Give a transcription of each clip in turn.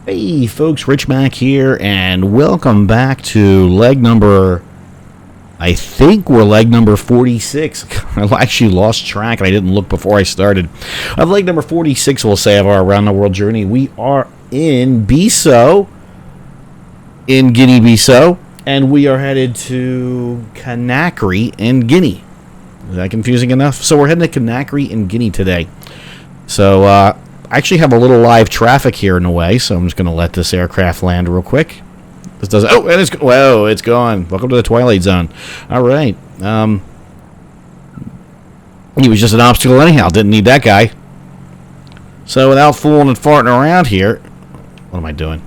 Hey folks, Rich Mac here, and welcome back to leg number, I think we're leg number 46. I actually lost track and I didn't look before I started. Of leg number 46, we'll say, of our around the world journey. We are in Bissau, in Guinea-Bissau, and we are headed to Conakry in Guinea. Is that confusing enough? So we're heading to Conakry in Guinea today. So, I actually have a little live traffic here in the way, so I'm just going to let this aircraft land real quick. This does. Oh, and it's whoa! It's gone. Welcome to the Twilight Zone. All right. He was just an obstacle anyhow. Didn't need that guy. So without fooling and farting around here, what am I doing?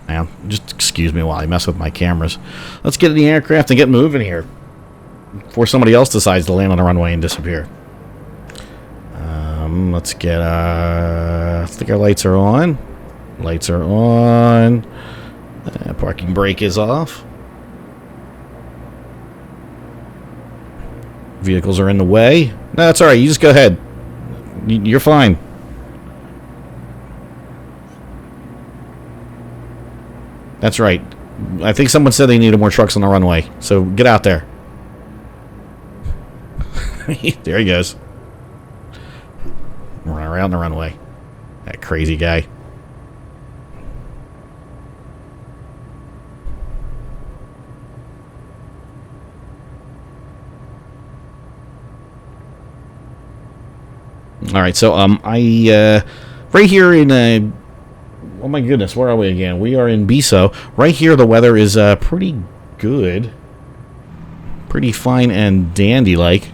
Man, just excuse me while I mess with my cameras. Let's get in the aircraft and get moving here before somebody else decides to land on the runway and disappear. Let's get, I think our lights are on. Lights are on. Parking brake is off. Vehicles are in the way. No, that's alright. You just go ahead. You're fine. That's right. I think someone said they needed more trucks on the runway. So get out there. There he goes. Run around the runway. That crazy guy. All right, so right here in oh my goodness, where are we again? We are in Bissau. Right here, the weather is pretty good, pretty fine and dandy-like.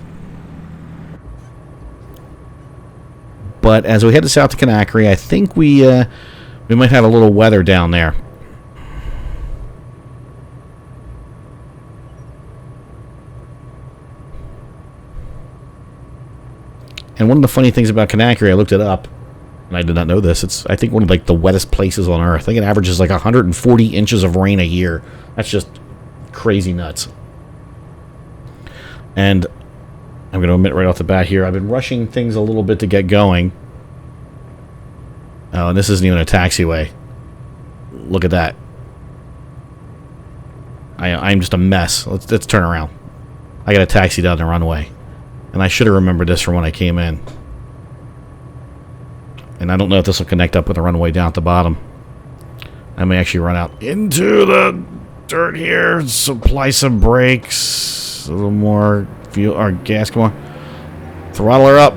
But as we head to south to Conakry, I think we might have a little weather down there. And one of the funny things about Conakry, I looked it up, and I did not know this. It's, I think, one of like the wettest places on Earth. I think it averages like 140 inches of rain a year. That's just crazy nuts. And I'm going to admit right off the bat here, I've been rushing things a little bit to get going. Oh, and this isn't even a taxiway. Look at that. I'm just a mess. Let's turn around. I got a taxi down the runway. And I should have remembered this from when I came in. And I don't know if this will connect up with the runway down at the bottom. I may actually run out into the dirt here. Supply some brakes. A little more fuel or gas. Come on. Throttle her up.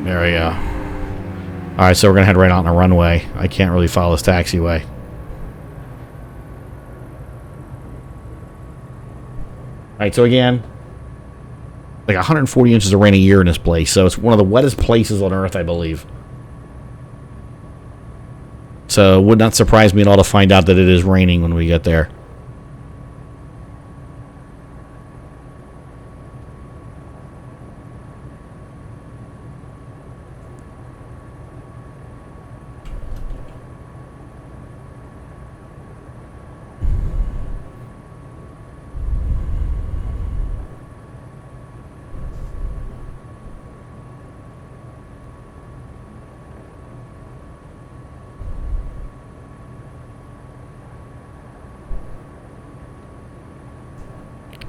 There we go. Alright, so we're going to head right out on the runway. I can't really follow this taxiway. Alright, so again, like 140 inches of rain a year in this place. So it's one of the wettest places on Earth, I believe. So it would not surprise me at all to find out that it is raining when we get there.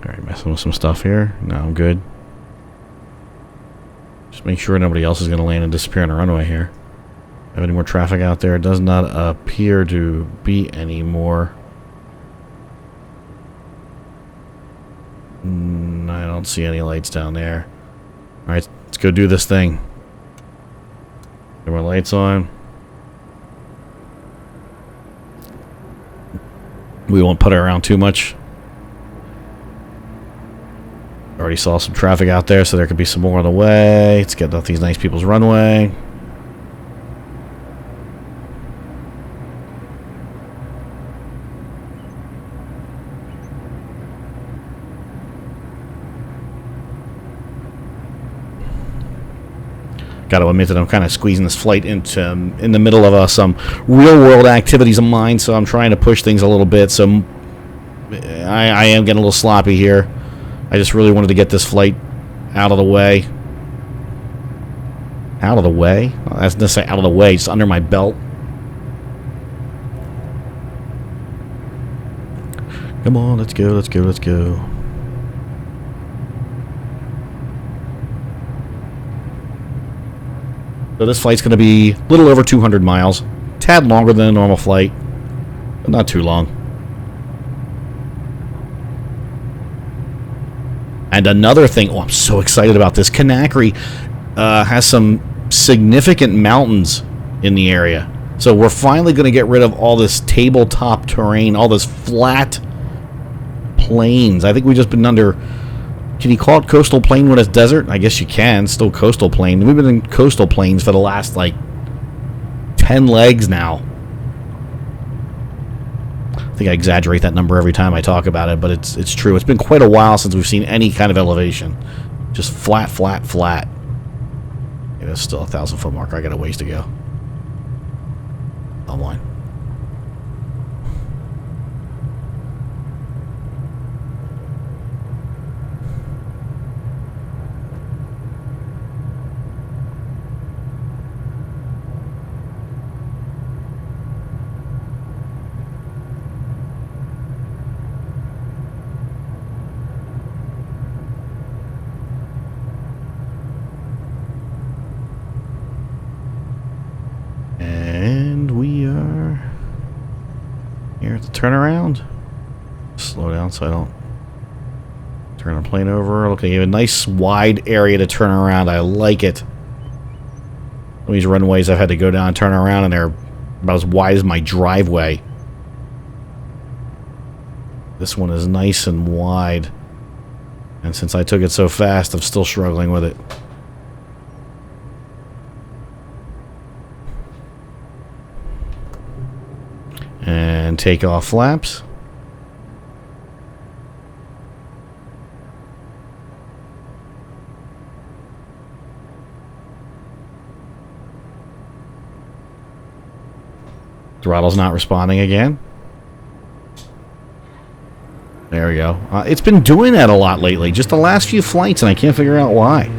Alright, messing with some stuff here. No, I'm good. Just make sure nobody else is going to land and disappear on the runway here. Have any more traffic out there? It does not appear to be any more. I don't see any lights down there. Alright, let's go do this thing. Get my lights on. We won't put it around too much. Already saw some traffic out there, so there could be some more on the way. Let's get off these nice people's runway. Got to admit that I'm kind of squeezing this flight into in the middle of some real-world activities of mine, so I'm trying to push things a little bit. So I am getting a little sloppy here. I just really wanted to get this flight out of the way. Out of the way? I was going to say out of the way, just under my belt. Come on, let's go, let's go, let's go. So this flight's going to be a little over 200 miles. Tad longer than a normal flight, but not too long. And another thing, oh, I'm so excited about this. Conakry has some significant mountains in the area. So we're finally going to get rid of all this tabletop terrain, all this flat plains. I think we've just been under... Can you call it coastal plain when it's desert? I guess you can. It's still coastal plain. We've been in coastal plains for the last, like, 10 legs now. I think I exaggerate that number every time I talk about it, but it's true. It's been quite a while since we've seen any kind of elevation. Just flat, flat, flat. Yeah, that's still a 1,000-foot marker. I got a ways to go. Online. And we are here at the turnaround. Slow down so I don't turn the plane over. Okay, you have a nice wide area to turn around. I like it. Some of these runways I've had to go down and turn around, and they're about as wide as my driveway. This one is nice and wide. And since I took it so fast, I'm still struggling with it. And take off flaps. Throttle's not responding again. There we go. It's been doing that a lot lately. Just the last few flights, and I can't figure out why.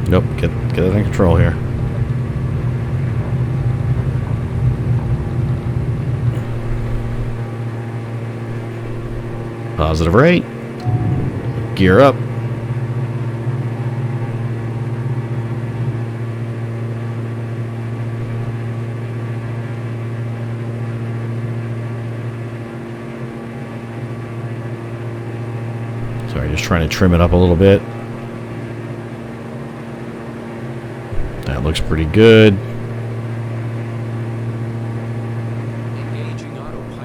Nope, get it in control here. Positive rate. Gear up. Sorry, just trying to trim it up a little bit. That looks pretty good.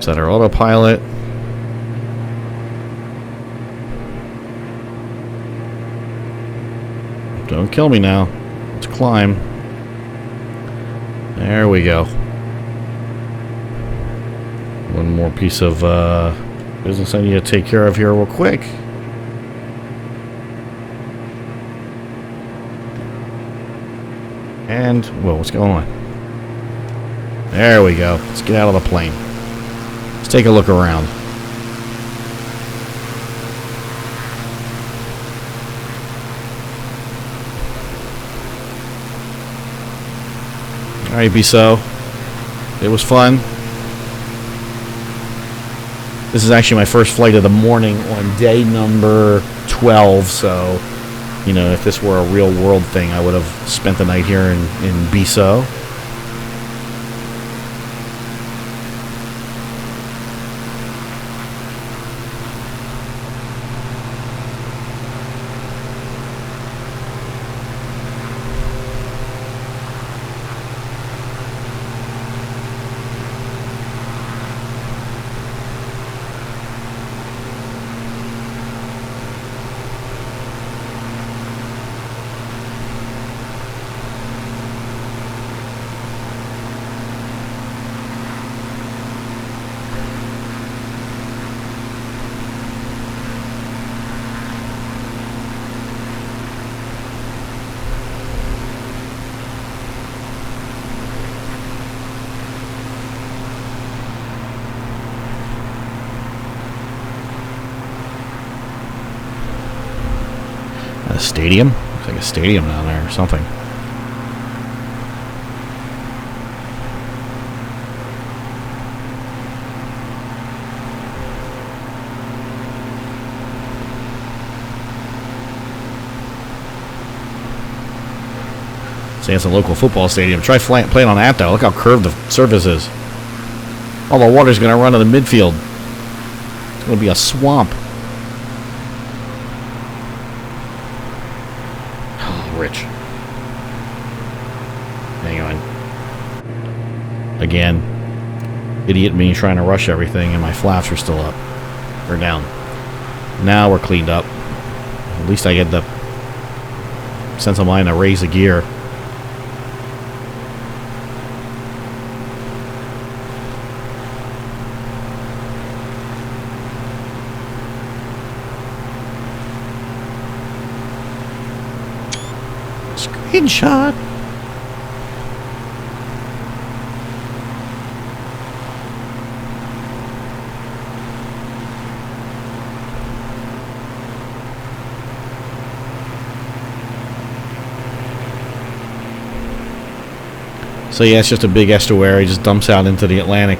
Set our autopilot. Don't kill me now. Let's climb. There we go. One more piece of business I need to take care of here real quick. And, whoa, what's going on? There we go. Let's get out of the plane. Let's take a look around. Alright, BSO. It was fun. This is actually my first flight of the morning on day number 12, so, you know, if this were a real world thing, I would have spent the night here in BSO. stadium? Looks like a stadium down there or something. See, it's a local football stadium. Try playing on that, though. Look how curved the surface is. All the water's going to run to the midfield. It's going to be a swamp. Oh, Rich. Hang on. Again. Idiot me trying to rush everything, and my flaps are still up. Or down. Now we're cleaned up. At least I get the sense of mind to raise the gear. Screenshot. So yeah, it's just a big estuary. It just dumps out into the Atlantic.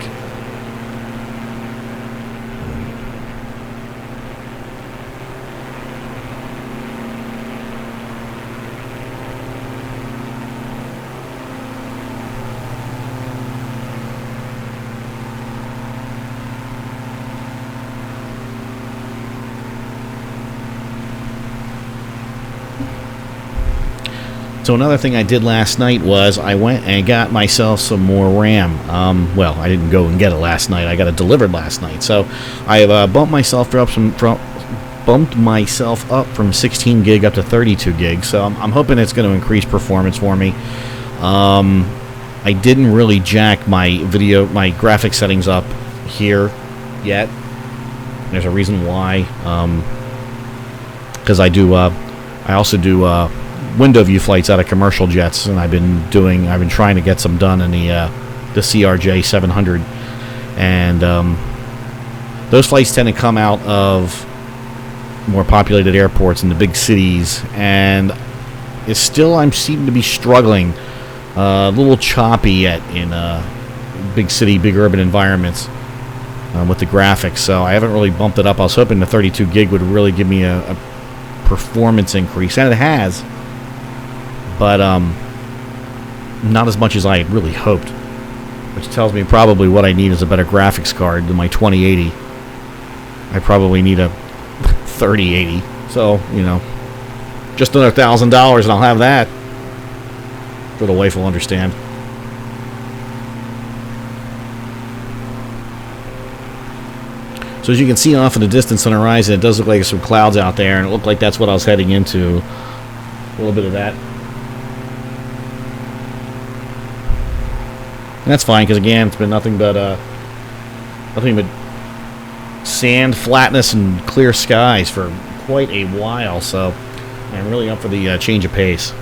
So another thing I did last night was I went and got myself some more RAM. Well, I didn't go and get it last night. I got it delivered last night. So I bumped myself up from 16 gig up to 32 gig. So I'm hoping it's going to increase performance for me. I didn't really jack my graphic settings up here yet. There's a reason why. Because I also do window view flights out of commercial jets, and I've been trying to get some done in the CRJ 700, and those flights tend to come out of more populated airports in the big cities, and I'm seem to be struggling, a little choppy in big city, big urban environments with the graphics. So I haven't really bumped it up. I was hoping the 32 gig would really give me a performance increase, and it has. But not as much as I really hoped, which tells me probably what I need is a better graphics card than my 2080. I probably need a 3080. So, just another $1,000 and I'll have that. So the wife will understand. So as you can see off in the distance on the horizon, it does look like there's some clouds out there, and it looked like that's what I was heading into. A little bit of that. And that's fine, because again, it's been nothing but sand, flatness, and clear skies for quite a while. So I'm really up for the change of pace.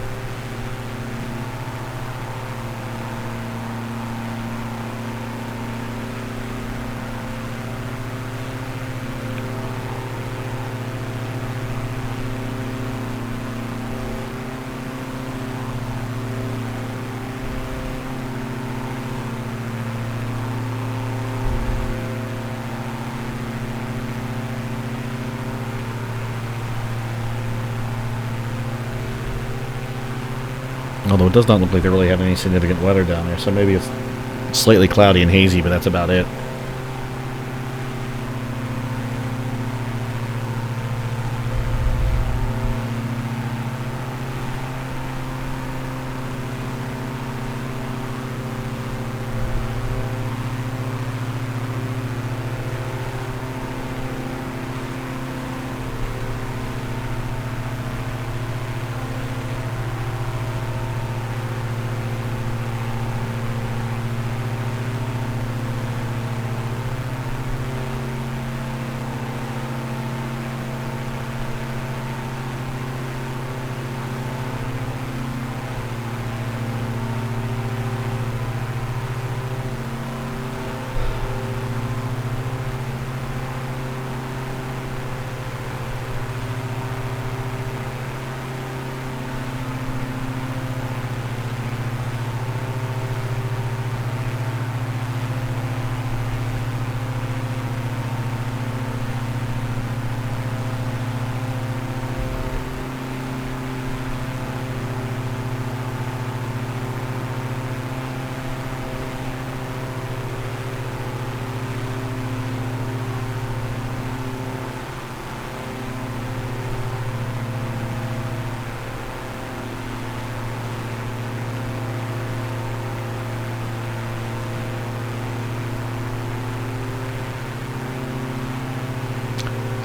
Although it does not look like they really have any significant weather down there, so maybe it's slightly cloudy and hazy, but that's about it.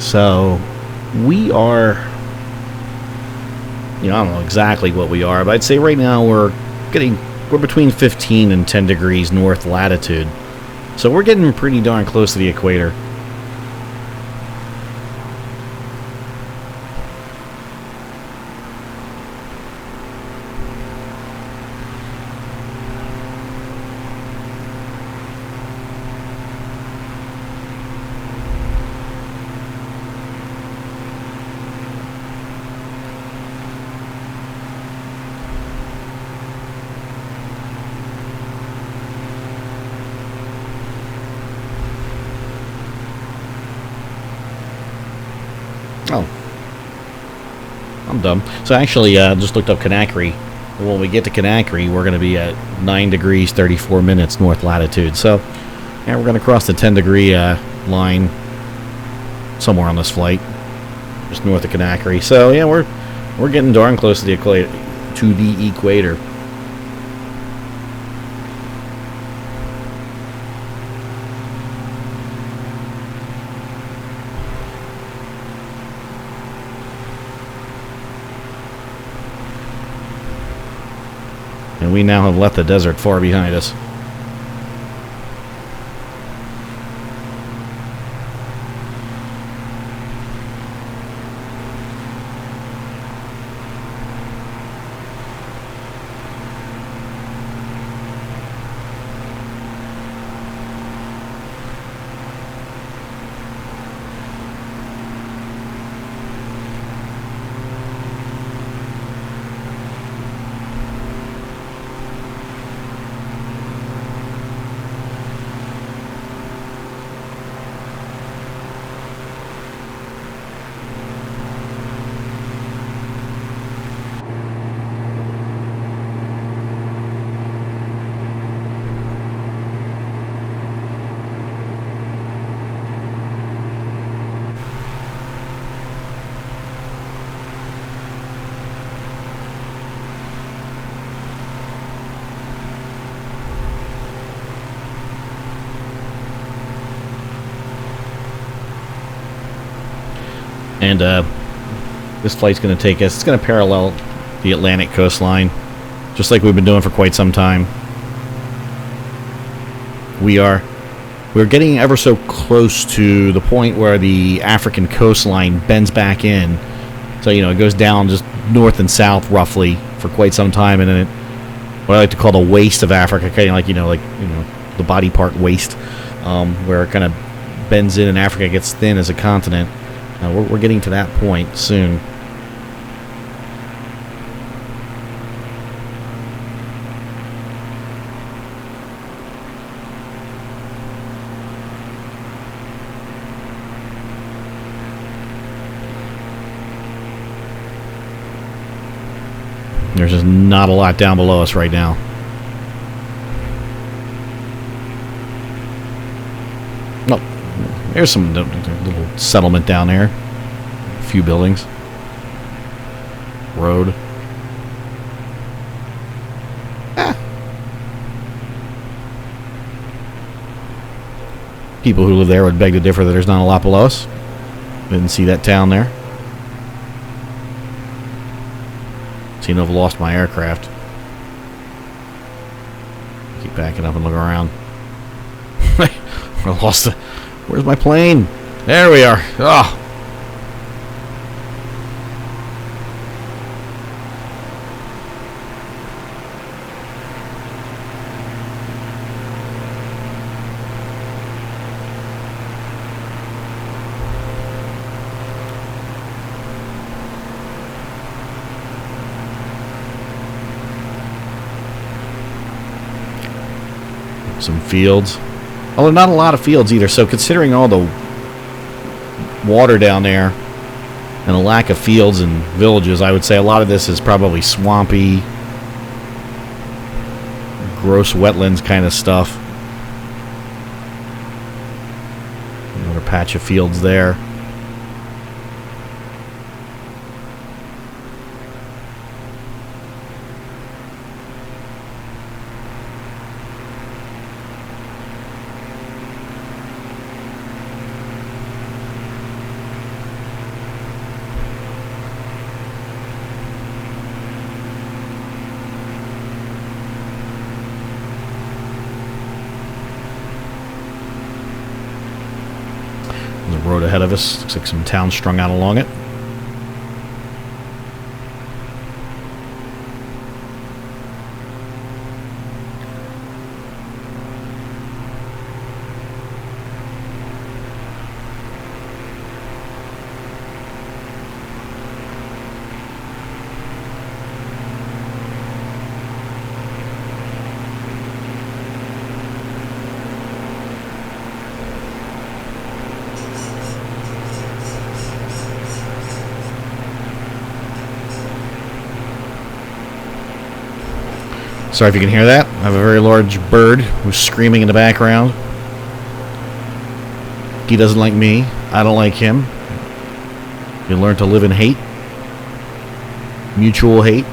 So we are, I don't know exactly what we are, but I'd say right now we're between 15 and 10 degrees north latitude. So we're getting pretty darn close to the equator. Oh, I'm dumb. So actually, just looked up Conakry. When we get to Conakry, we're going to be at 9 degrees 34 minutes north latitude. So, yeah, we're going to cross the 10-degree line somewhere on this flight, just north of Conakry. So, yeah, we're getting darn close to the equator. And we now have left the desert far behind us. And this flight's going to take us, it's going to parallel the Atlantic coastline, just like we've been doing for quite some time. We're getting ever so close to the point where the African coastline bends back in. So, it goes down just north and south roughly for quite some time, and then what I like to call the waist of Africa, kind of like the body part waist, where it kind of bends in and Africa gets thin as a continent. We're getting to that point soon. There's just not a lot down below us right now. No, there's some little settlement down there. A few buildings. Road. People who live there would beg to differ that there's not a lot below us. Didn't see that town there. Seem to have lost my aircraft. Keep backing up and look around. I lost it. Where's my plane? There we are. Oh. Some fields. Although not a lot of fields either, so considering all the water down there and a lack of fields and villages, I would say a lot of this is probably swampy, gross wetlands kind of stuff. Another patch of fields there. road ahead of us. Looks like some towns strung out along it. Sorry if you can hear that. I have a very large bird who's screaming in the background. He doesn't like me. I don't like him. You learn to live in hate. Mutual hate.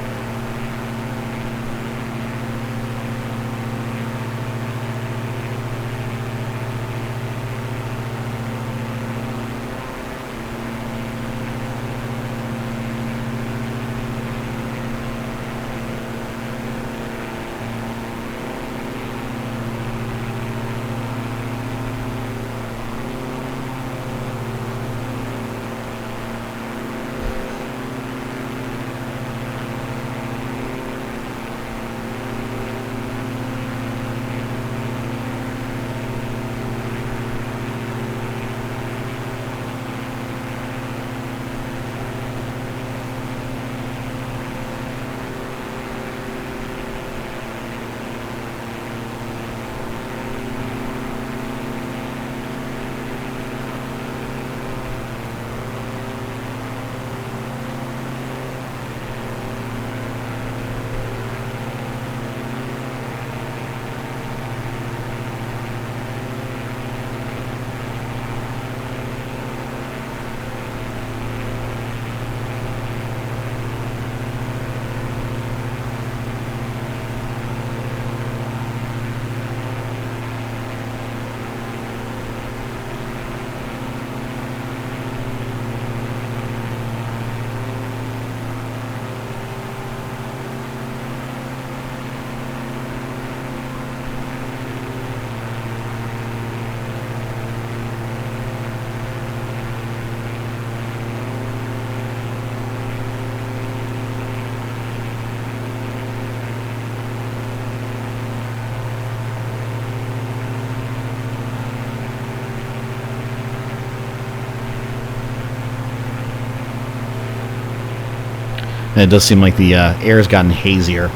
And it does seem like the air's gotten hazier.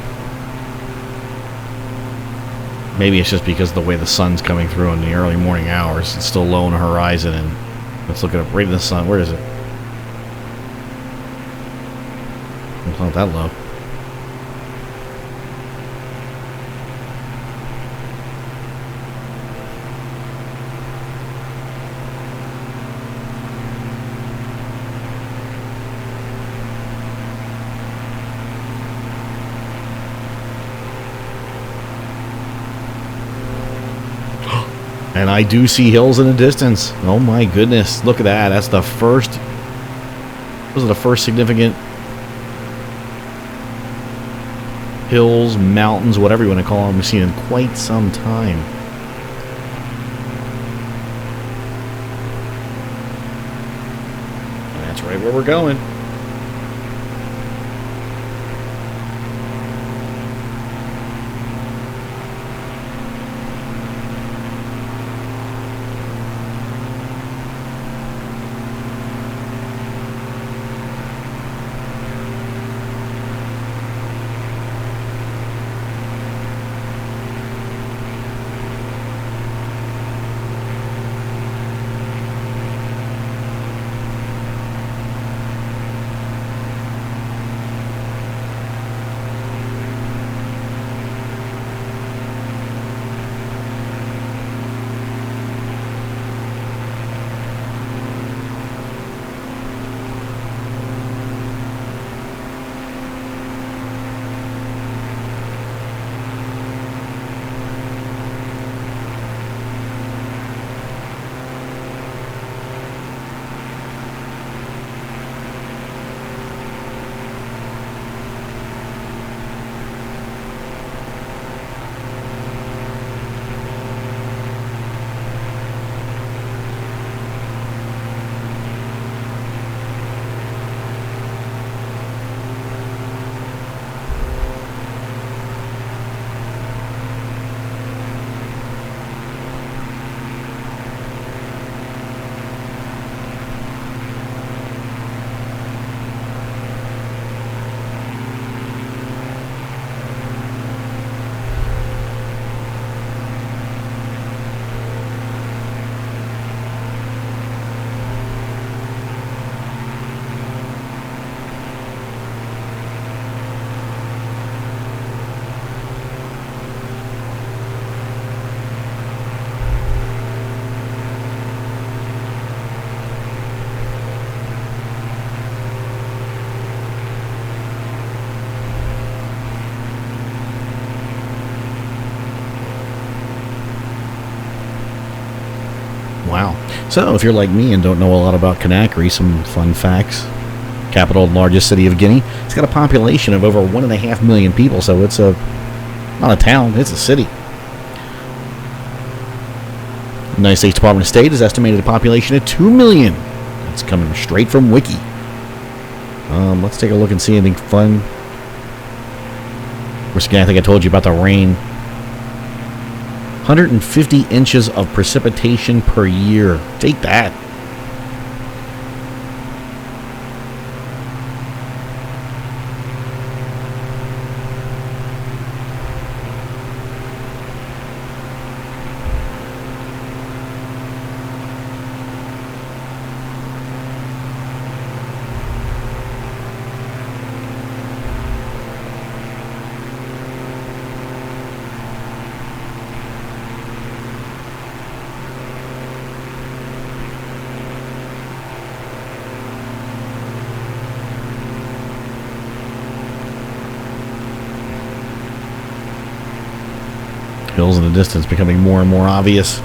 Maybe it's just because of the way the sun's coming through in the early morning hours. It's still low on the horizon, and let's look at it right in the sun. Where is it? It's not that low. And I do see hills in the distance. Oh my goodness. Look at that. That's the first... Those are the first significant hills, mountains, whatever you want to call them, we've seen in quite some time. And that's right where we're going. Wow. So, if you're like me and don't know a lot about Conakry, some fun facts. Capital and largest city of Guinea. It's got a population of over 1.5 million people, so it's not a town, it's a city. The United States Department of State has estimated a population of 2 million. That's coming straight from Wiki. Let's take a look and see anything fun. Of course, again, I think I told you about the rain. 150 inches of precipitation per year. Take that. Hills in the distance becoming more and more obvious.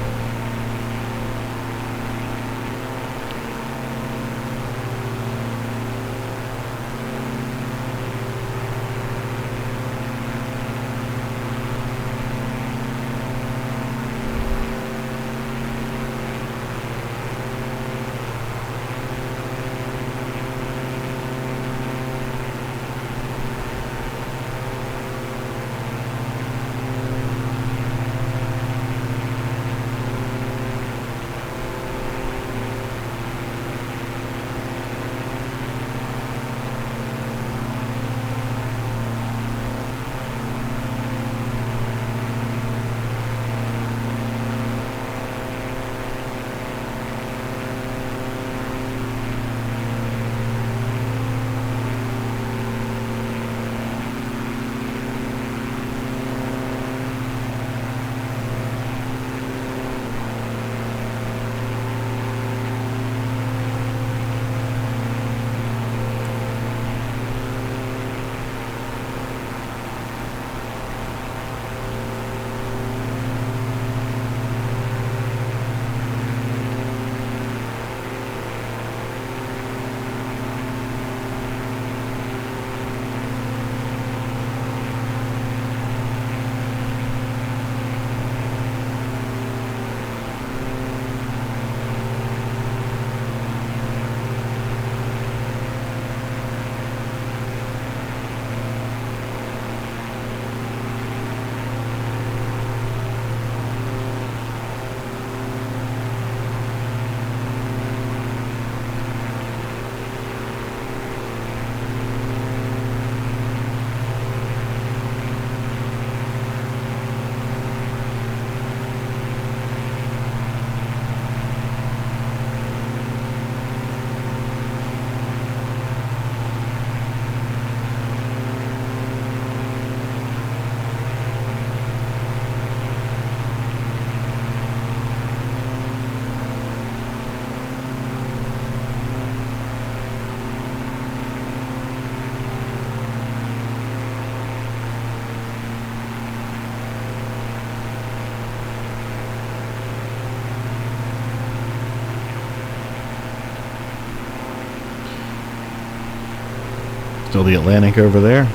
Still the Atlantic over there.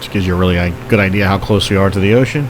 Which gives you a really good idea how close we are to the ocean.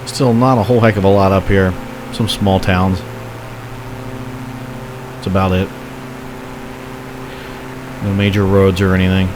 Still not a whole heck of a lot up here. Some small towns. That's about it. No major roads or anything.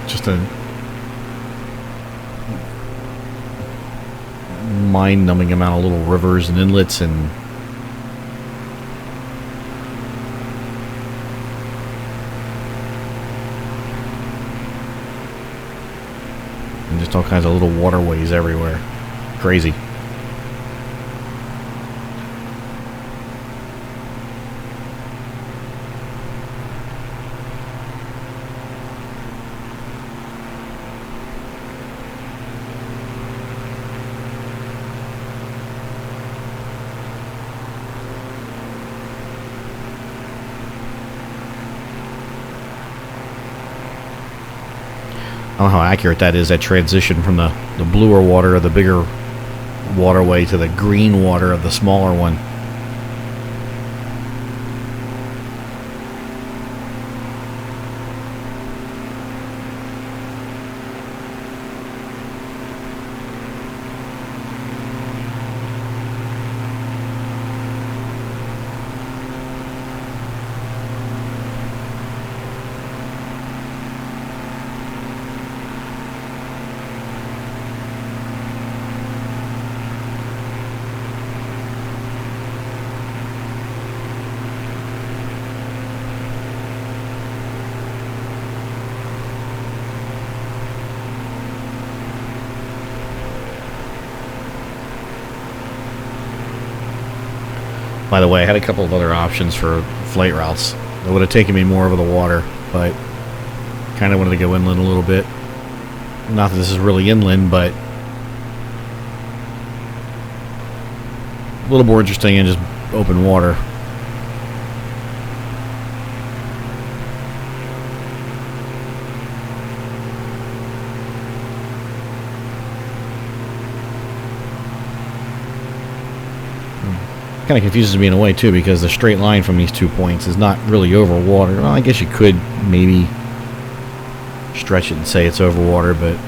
Just a mind-numbing amount of little rivers and inlets and just all kinds of little waterways everywhere. Crazy. I don't know how accurate that is, that transition from the bluer water of the bigger waterway to the green water of the smaller one. By the way, I had a couple of other options for flight routes that would have taken me more over the water, but Kind of wanted to go inland a little bit. Not that this is really inland, but a little more interesting in just open water. Kind of confuses me in a way too, because the straight line from these 2 points is not really over water. Well, I guess you could maybe stretch it and say it's over water, but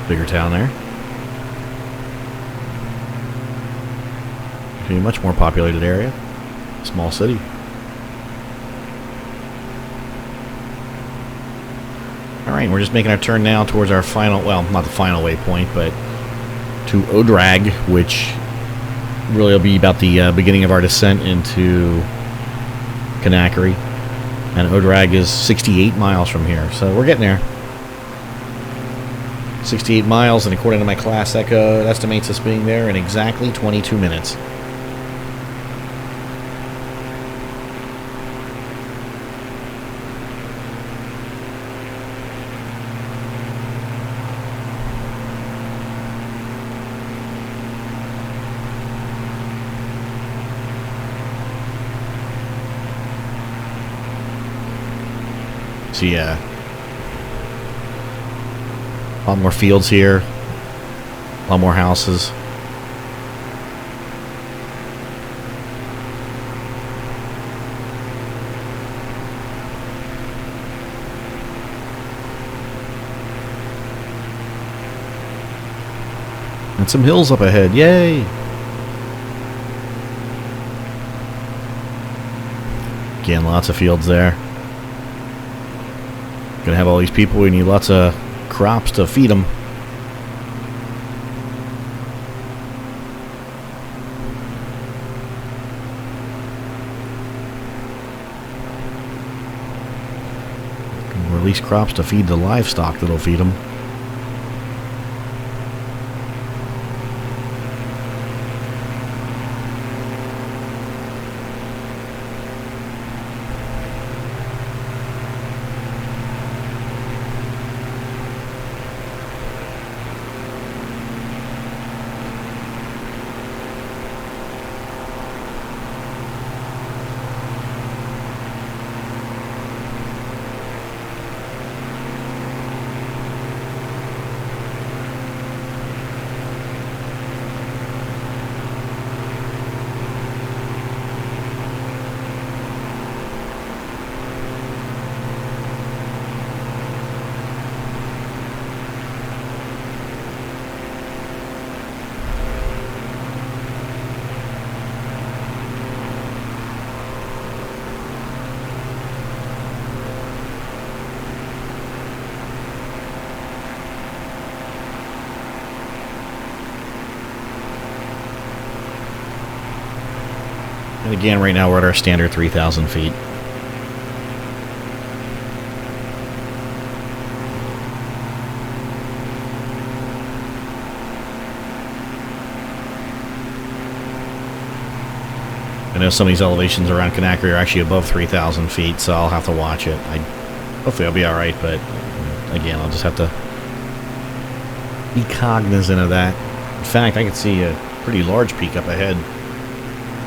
bigger town there. A much more populated area. Small city. Alright, we're just making our turn now towards our final, well, not the final waypoint, but to Odrag, which really will be about the beginning of our descent into Conakry. And Odrag is 68 miles from here, so we're getting there. 68 miles, and according to my class echo, it estimates us being there in exactly 22 minutes. So yeah, a lot more fields here, a lot more houses. And some hills up ahead, yay! Again, lots of fields there. Gonna have all these people, we need lots of crops to feed them. Or at least crops to feed the livestock that'll feed them. And again, right now we're at our standard 3,000 feet. I know some of these elevations around Conakry are actually above 3,000 feet, so I'll have to watch it. Hopefully I'll be alright, but again, I'll just have to be cognizant of that. In fact, I can see a pretty large peak up ahead.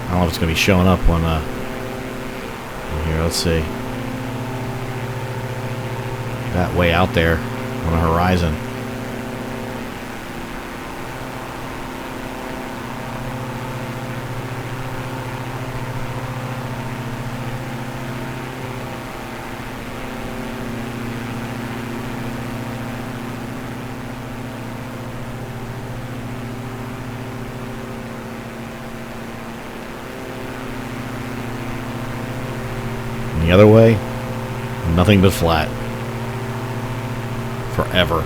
I don't know if it's going to be showing up on here, let's see. That way out there on the horizon. The other way, nothing but flat. Forever.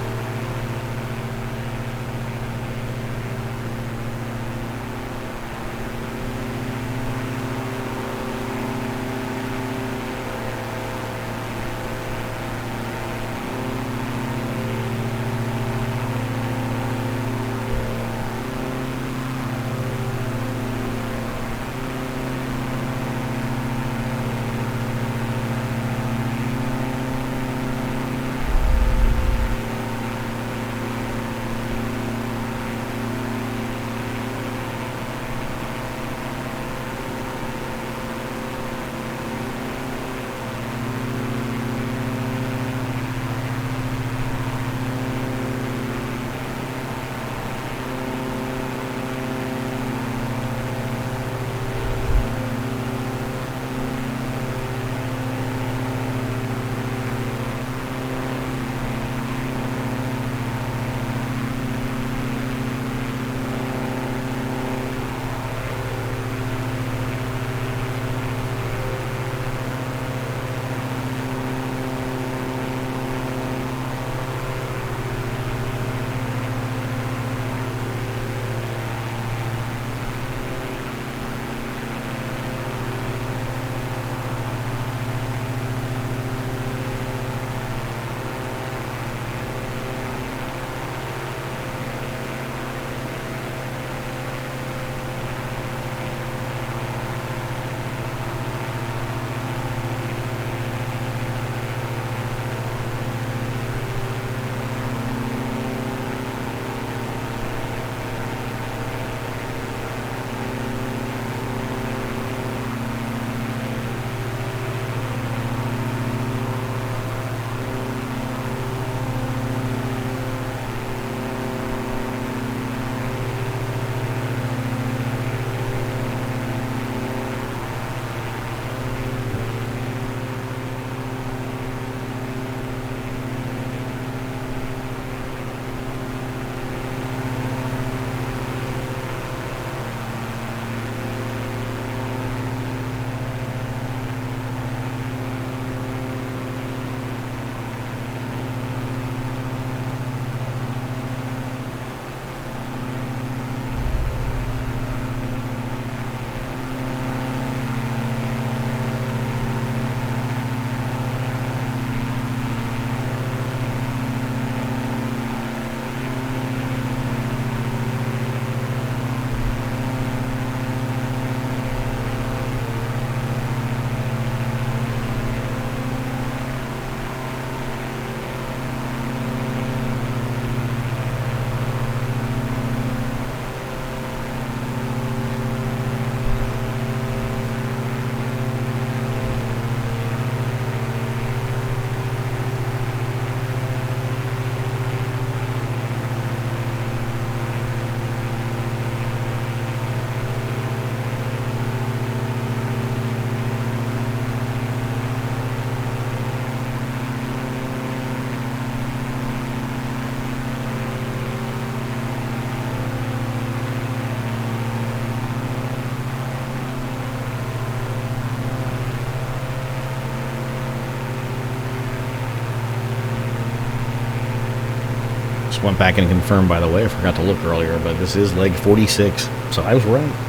Just went back and confirmed, by the way. I forgot to look earlier, but this is leg 46, so I was right.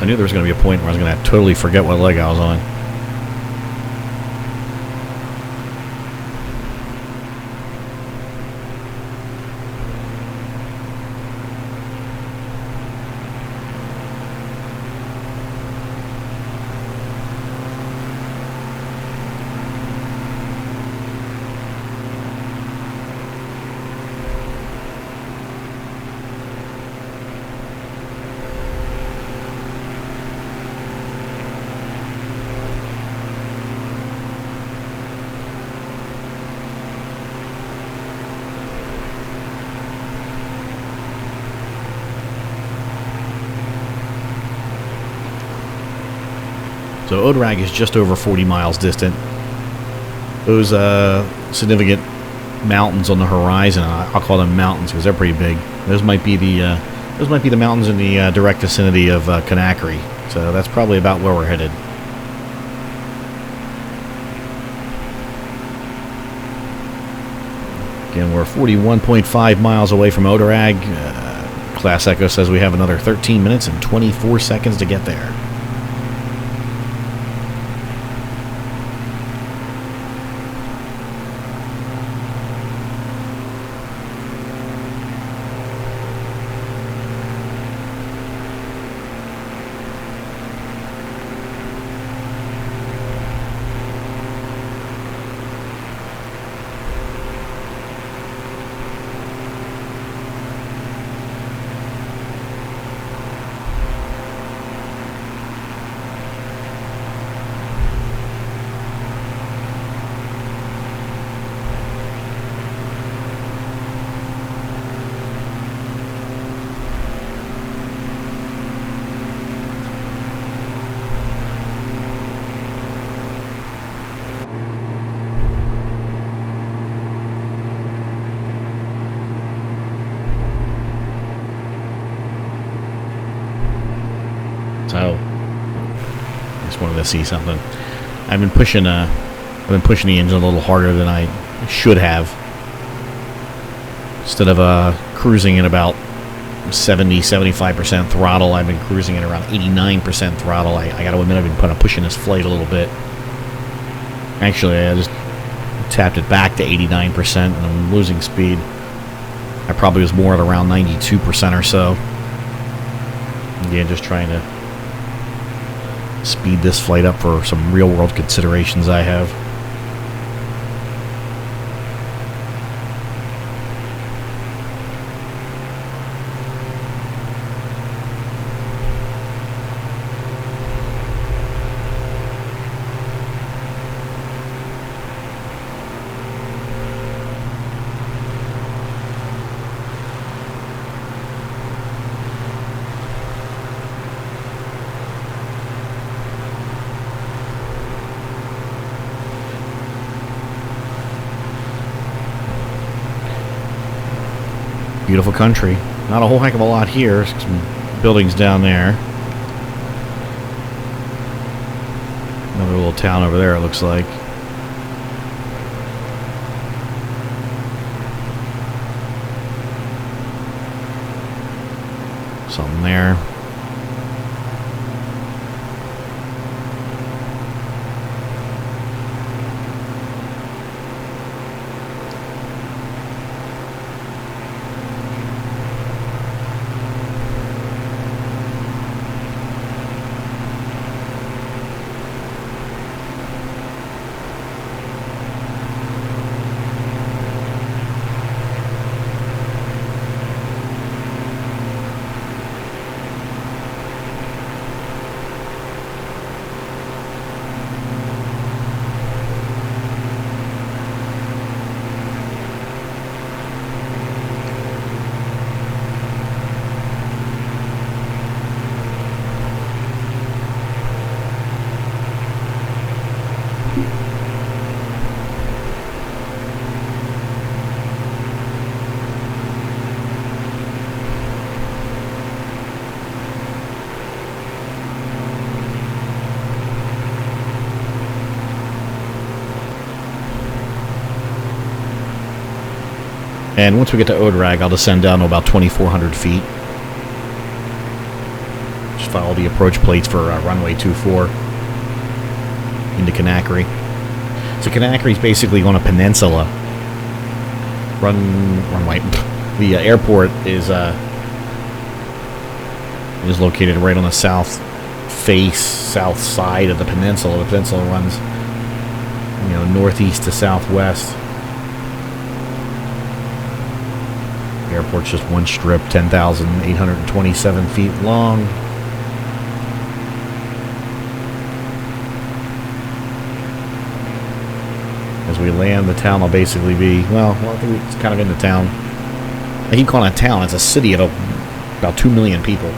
I knew there was going to be a point where I was going to totally forget what leg I was on. So Odrag is just over 40 miles distant. Those significant mountains on the horizon, I'll call them mountains because they're pretty big. Those might be the mountains in the direct vicinity of Conakry. So that's probably about where we're headed. Again, we're 41.5 miles away from Odrag. Class Echo says we have another 13 minutes and 24 seconds to get there. So, I just wanted to see something. I've been pushing the engine a little harder than I should have. Instead of cruising at about 70-75% throttle, I've been cruising at around 89% throttle. I got to admit, I've been kind of pushing this flight a little bit. Actually, I just tapped it back to 89% and I'm losing speed. I probably was more at around 92% or so. Again, just trying to speed this flight up for some real-world considerations I have. Beautiful country. Not a whole heck of a lot here. Some buildings down there. Another little town over there, it looks like. Something there. And once we get to Odrag, I'll descend down to about 2,400 feet. Just follow the approach plates for runway 24 into Conakry. So Conakry is basically on a peninsula. Runway. The airport is located right on the south side of the peninsula. The peninsula runs, northeast to southwest. The airport's just one strip, 10,827 feet long. As we land, the town will basically be, I think it's kind of in the town. I keep calling it a town. It's a city of about 2 million people.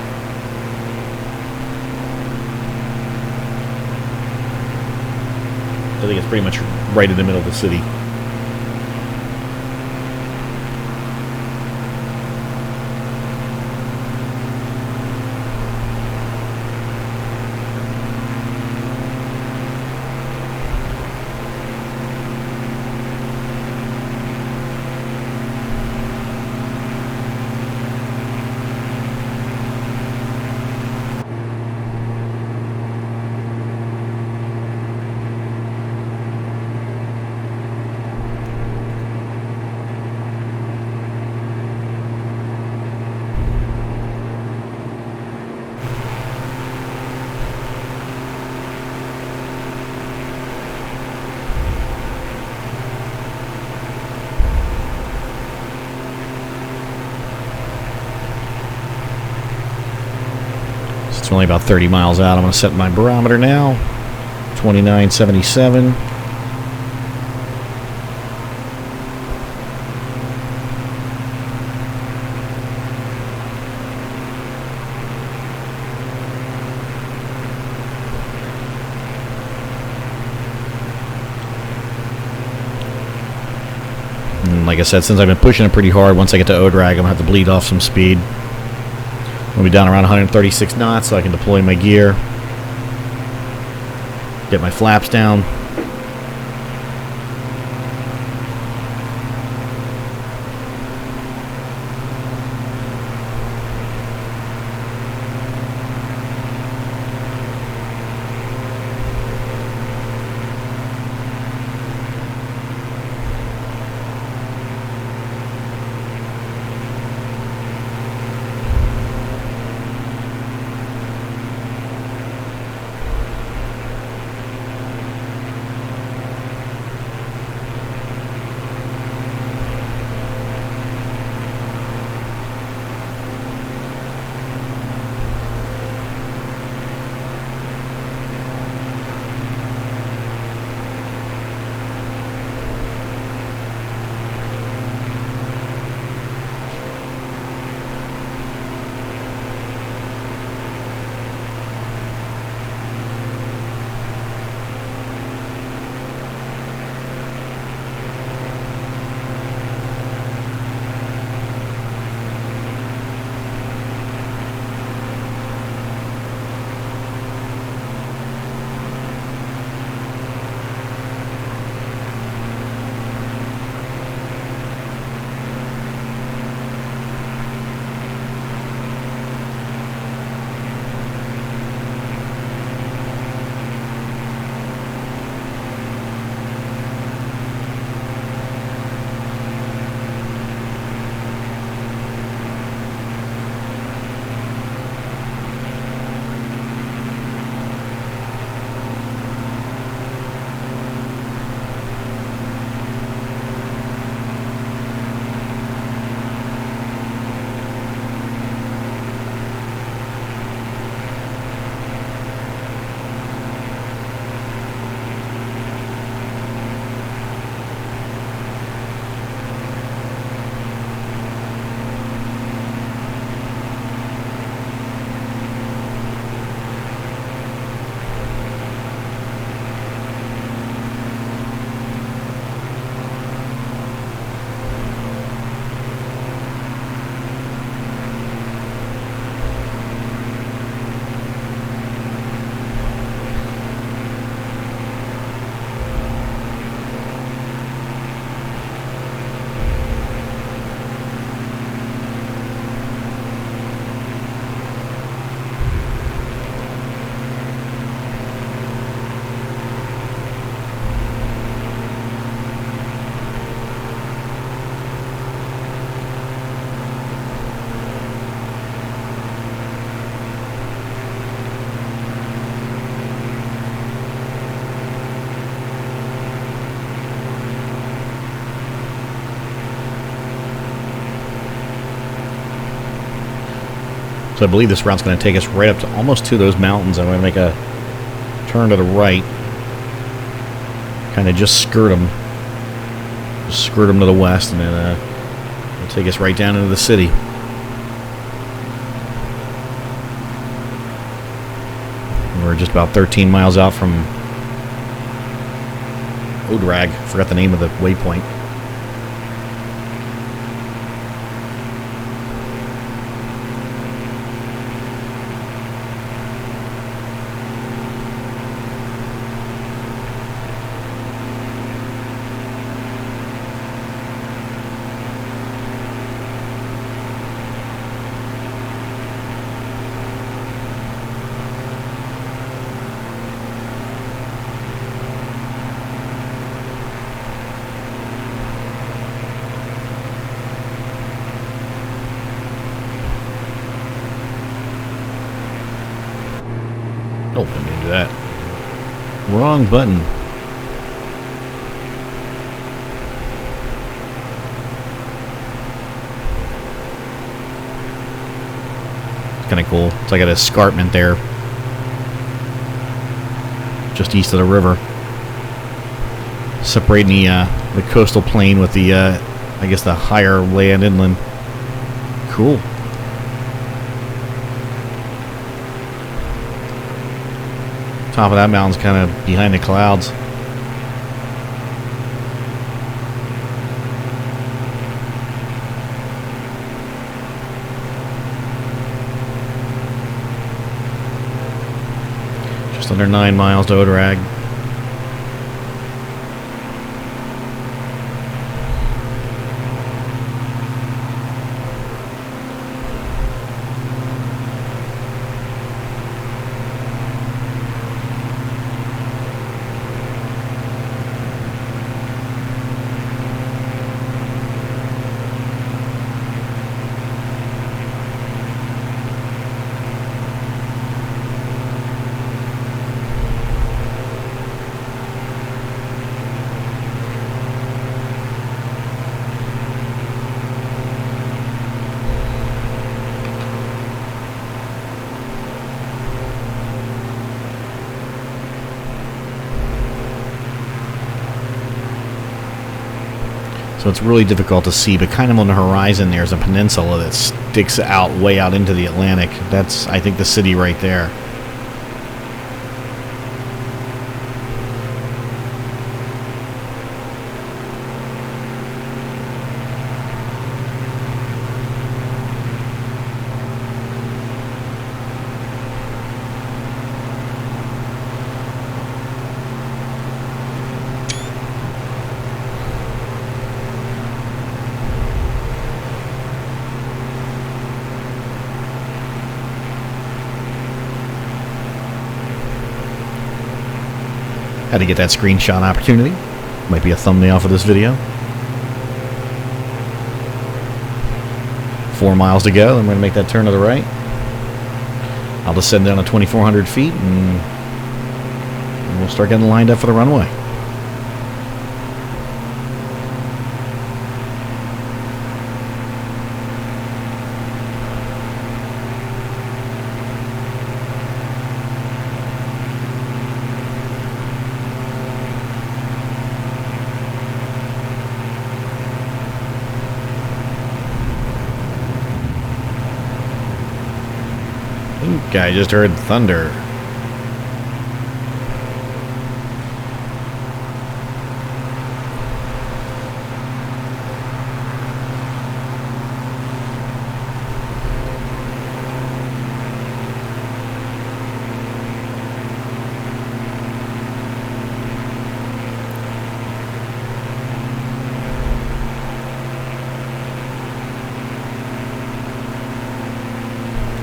I think it's pretty much right in the middle of the city. It's only about 30 miles out. I'm going to set my barometer now. 2977. And like I said, since I've been pushing it pretty hard, once I get to O-drag, I'm going to have to bleed off some speed. We'll be down around 136 knots so I can deploy my gear. Get my flaps down. So I believe this route's going to take us right up to almost to those mountains. I'm going to make a turn to the right. Kind of just skirt them. Just skirt them to the west, and then it'll take us right down into the city. We're just about 13 miles out from Odrag. Forgot the name of the waypoint. Oh, I didn't do that. Wrong button. It's kind of cool. It's like an escarpment there. Just east of the river. Separating the coastal plain with the, I guess, the higher land inland. Cool. Top of that mountain's kind of behind the clouds. Just under 9 miles to Odrag. So it's really difficult to see, but kind of on the horizon there's a peninsula that sticks out way out into the Atlantic. That's, I think, the city right there. Had to get that screenshot opportunity. Might be a thumbnail for this video. 4 miles to go. I'm going to make that turn to the right. I'll descend down to 2,400 feet and we'll start getting lined up for the runway. I think I just heard thunder.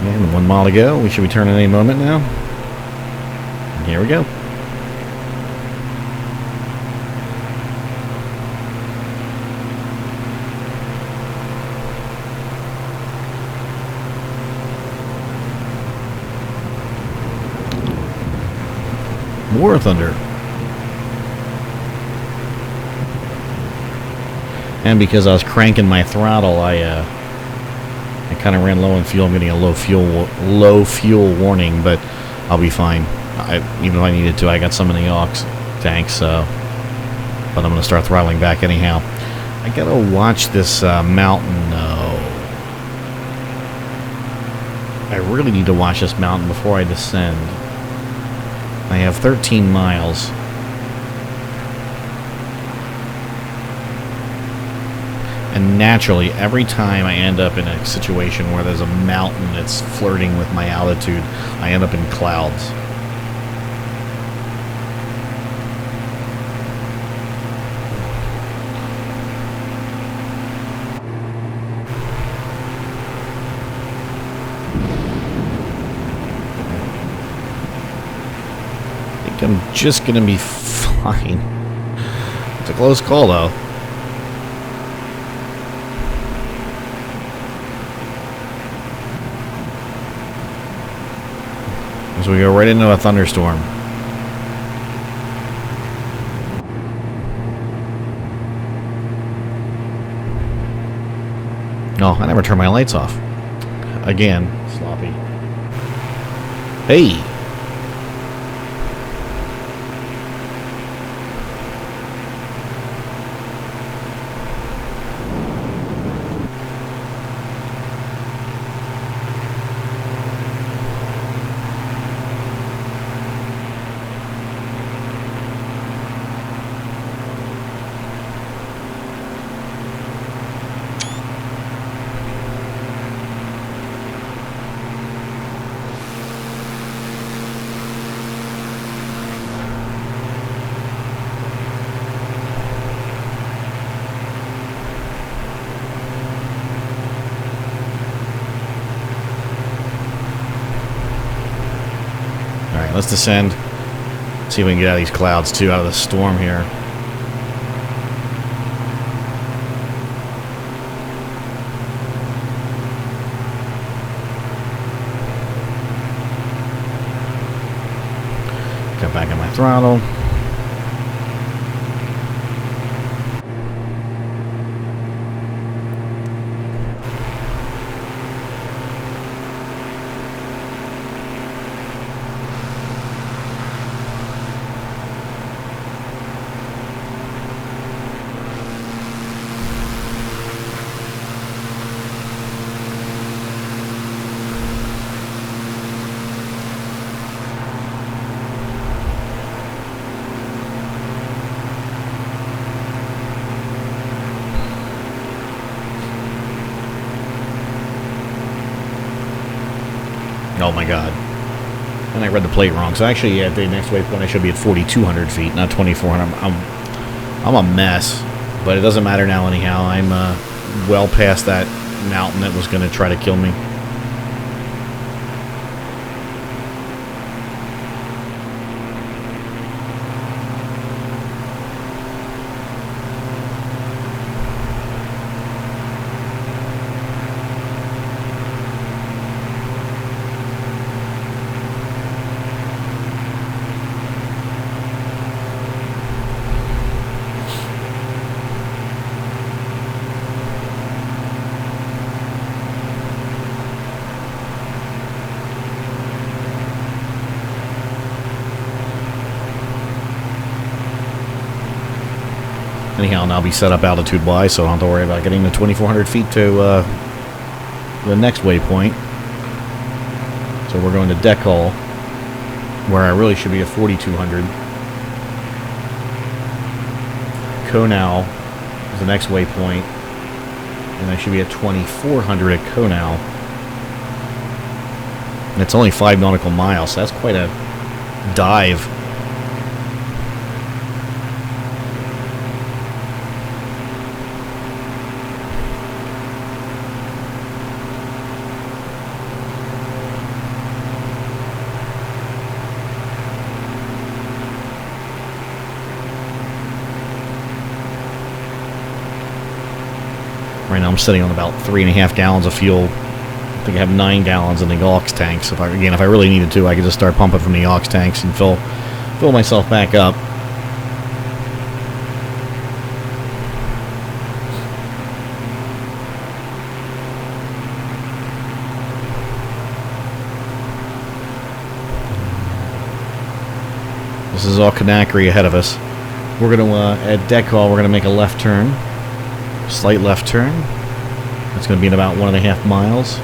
And 1 mile to go. We should be turning any moment now. And here we go. More thunder. And because I was cranking my throttle, I kind of ran low on fuel. I'm getting a low fuel warning, but I'll be fine. Even if I needed to, I got some in the aux tank, so. But I'm going to start throttling back anyhow. I got to watch this mountain, though. I really need to watch this mountain before I descend. I have 13 miles. And naturally, every time I end up in a situation where there's a mountain that's flirting with my altitude, I end up in clouds. I think I'm just going to be fine. It's a close call, though. As we go right into a thunderstorm. Oh, I never turn my lights off. Again, sloppy. Hey! Let's descend. See if we can get out of these clouds too, out of the storm here. Got back on my throttle. Oh my god. And I read the plate wrong. So actually, at the next waypoint, I should be at 4,200 feet, not 2,400. I'm a mess. But it doesn't matter now anyhow. I'm well past that mountain that was going to try to kill me. Anyhow, and I'll be set up altitude-wise, so I don't have to worry about getting to 2,400 feet to the next waypoint. So we're going to Deckall, where I really should be at 4,200. Conakry is the next waypoint, and I should be at 2,400 at Conakry. And it's only 5 nautical miles, so that's quite a dive. Right now I'm sitting on about 3.5 gallons of fuel. I think I have 9 gallons in the aux tank. So if I really needed to, I could just start pumping from the aux tanks and fill myself back up. This is all Conakry ahead of us. We're going to, at deck call, we're going to make a left turn. Slight left turn. It's going to be in about 1.5 miles.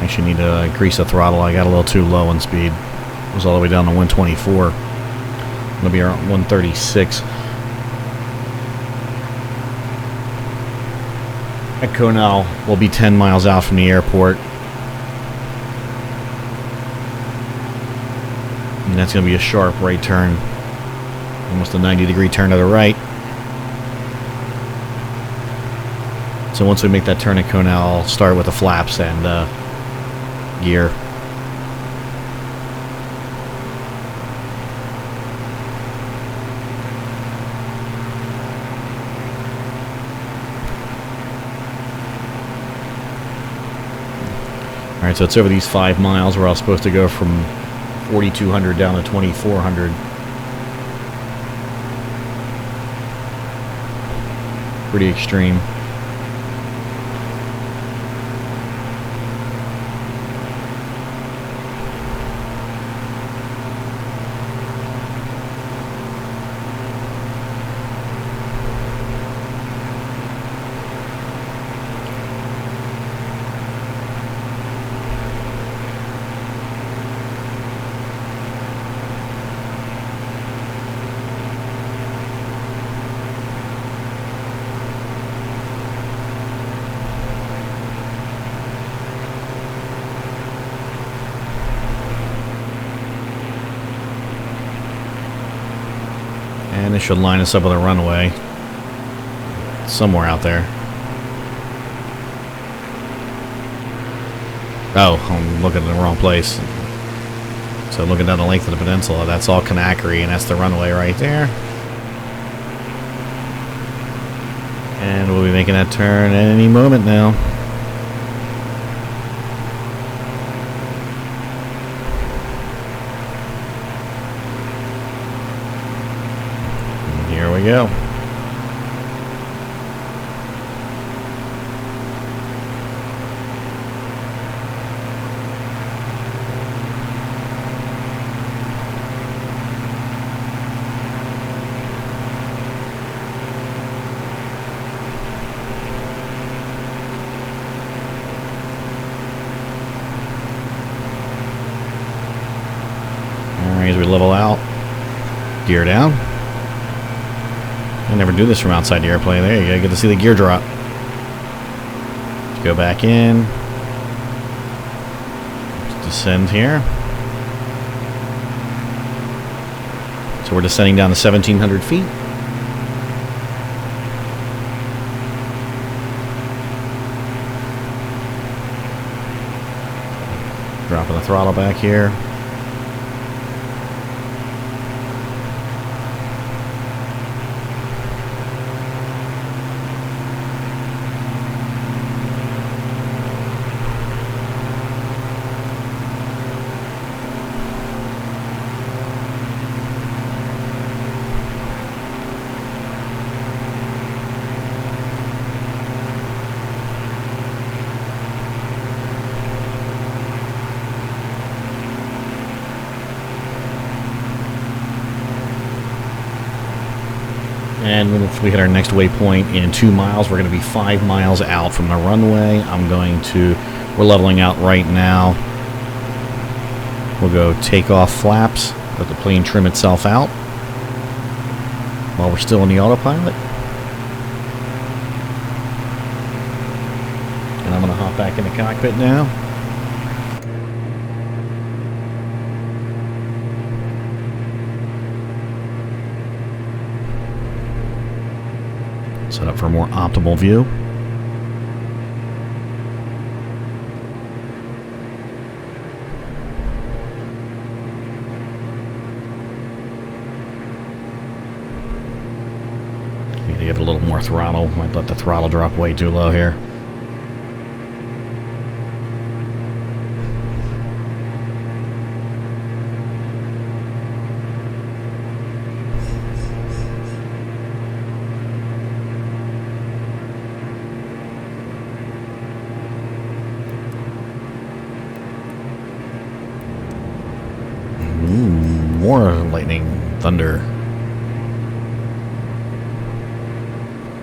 Actually need to increase the throttle. I got a little too low on speed. It was all the way down to 124. I'm going to be around 136. At Conakry, we'll be 10 miles out from the airport. And that's going to be a sharp right turn. Almost a 90-degree turn to the right. So once we make that turn at Conakry, I'll start with the flaps and gear. Alright, so it's over these 5 miles where I was supposed to go from 4,200 down to 2,400. Pretty extreme. And this should line us up with a runway somewhere out there. Oh, I'm looking in the wrong place. So looking down the length of the peninsula, that's all Conakry, and that's the runway right there. And we'll be making that turn at any moment now. Here we go. Alright, as we level out, gear down. I never do this from outside the airplane. There you go. Get to see the gear drop. Let's go back in. Let's descend here. So we're descending down to 1,700 feet. Dropping the throttle back here. And when we hit our next waypoint in 2 miles, we're going to be 5 miles out from the runway. We're leveling out right now. We'll go take off flaps, let the plane trim itself out while we're still in the autopilot. And I'm going to hop back in the cockpit now. Set up for a more optimal view. Need to give it a little more throttle. Might let the throttle drop way too low here. more lightning, thunder.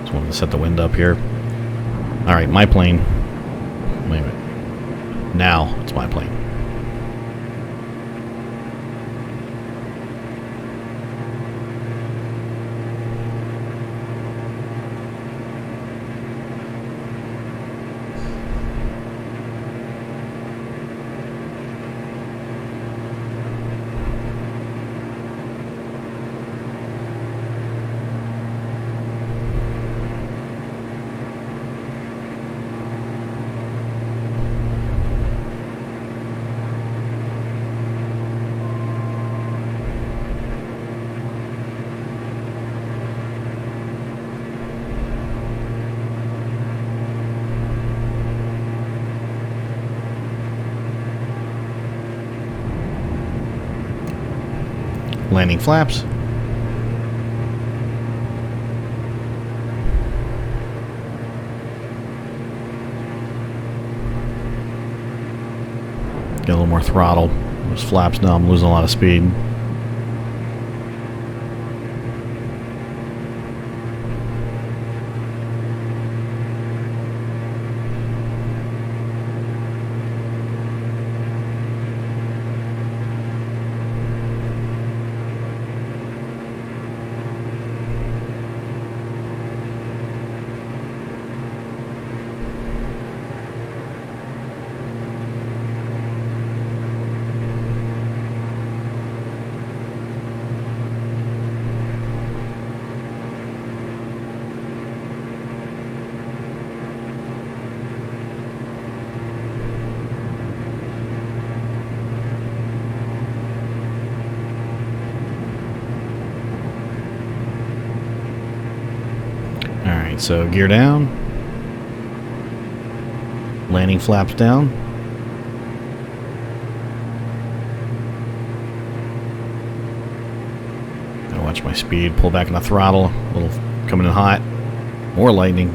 Just wanted to set the wind up here. Alright, my plane. Wait a minute. Now it's my plane. Landing flaps. Get a little more throttle. Those flaps now, I'm losing a lot of speed. Alright, so gear down. Landing flaps down. Gotta watch my speed. Pull back on the throttle. A little coming in hot. More lightning.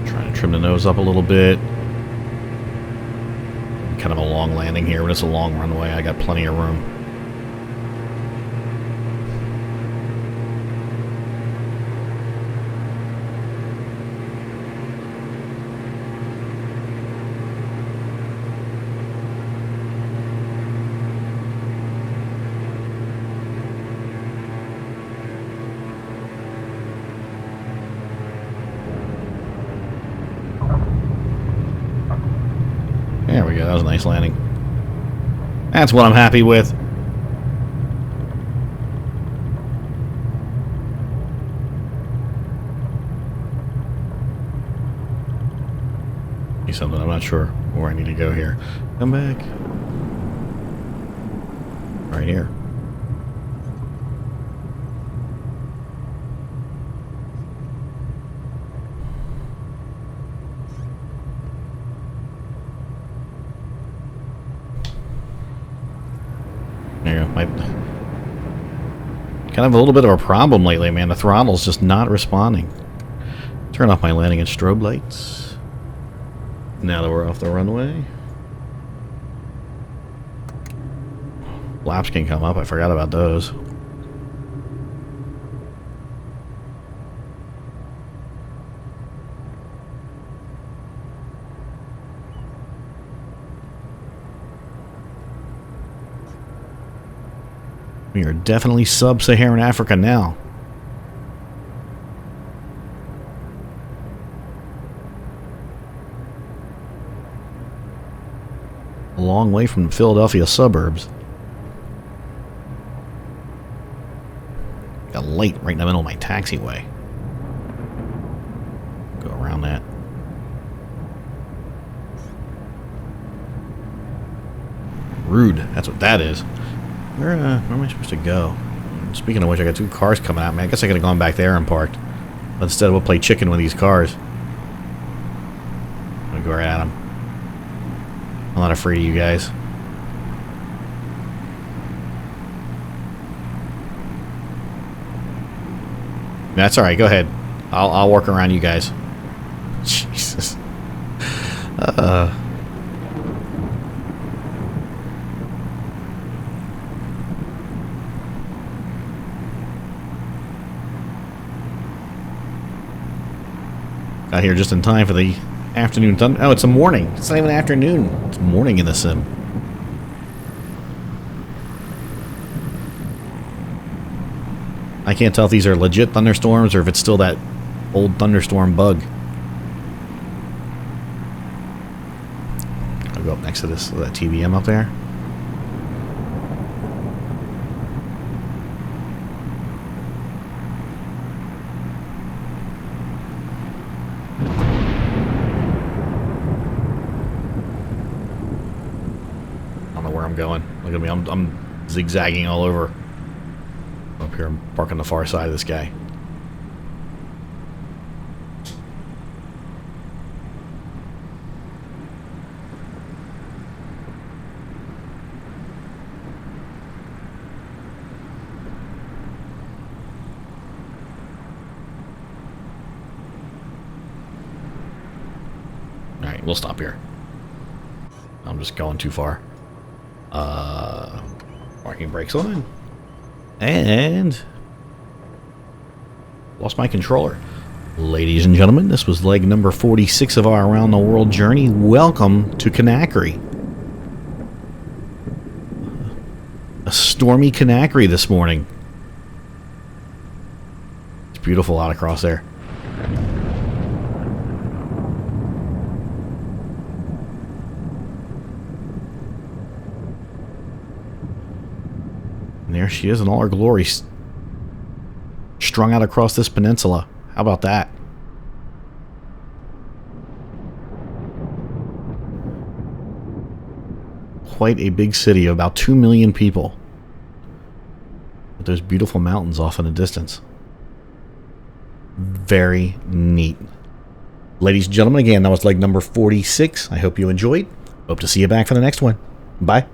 Trying to trim the nose up a little bit. Kind of a long landing here, but it's a long runway. I got plenty of room. There we go. That was a nice landing. That's what I'm happy with. Something I'm not sure where I need to go here. Come back. Right here. There you go. Kind of a little bit of a problem lately, man. The throttle's just not responding. Turn off my landing and strobe lights. Now that we're off the runway. Flaps can come up. I forgot about those. We are definitely sub-Saharan Africa now. A long way from the Philadelphia suburbs. Got a light right in the middle of my taxiway. Go around that. Rude. That's what that is. Where am I supposed to go? Speaking of which, I got two cars coming out, man. I guess I could have gone back there and parked. But instead, we'll play chicken with these cars. I'm gonna go right at them. I'm not afraid of you guys. That's alright, go ahead. I'll work around you guys. Jesus. Got here just in time for the afternoon thunder. Oh, it's a morning. It's not even afternoon. It's morning in the sim. I can't tell if these are legit thunderstorms or if it's still that old thunderstorm bug. I'll go up next to this, that TBM up there. I don't know where I'm going. Look at me, I'm zigzagging all over. Up here, I'm parking on the far side of this guy. Alright, we'll stop here. I'm just going too far. Parking brakes on. And lost my controller. Ladies and gentlemen, this was leg number 46 of our around the world journey. Welcome to Conakry. A stormy Conakry this morning. It's beautiful out across there. And there she is in all her glory, strung out across this peninsula. How about that? Quite a big city of about 2 million people. With those beautiful mountains off in the distance. Very neat. Ladies and gentlemen, again, that was leg number 46. I hope you enjoyed. Hope to see you back for the next one. Bye.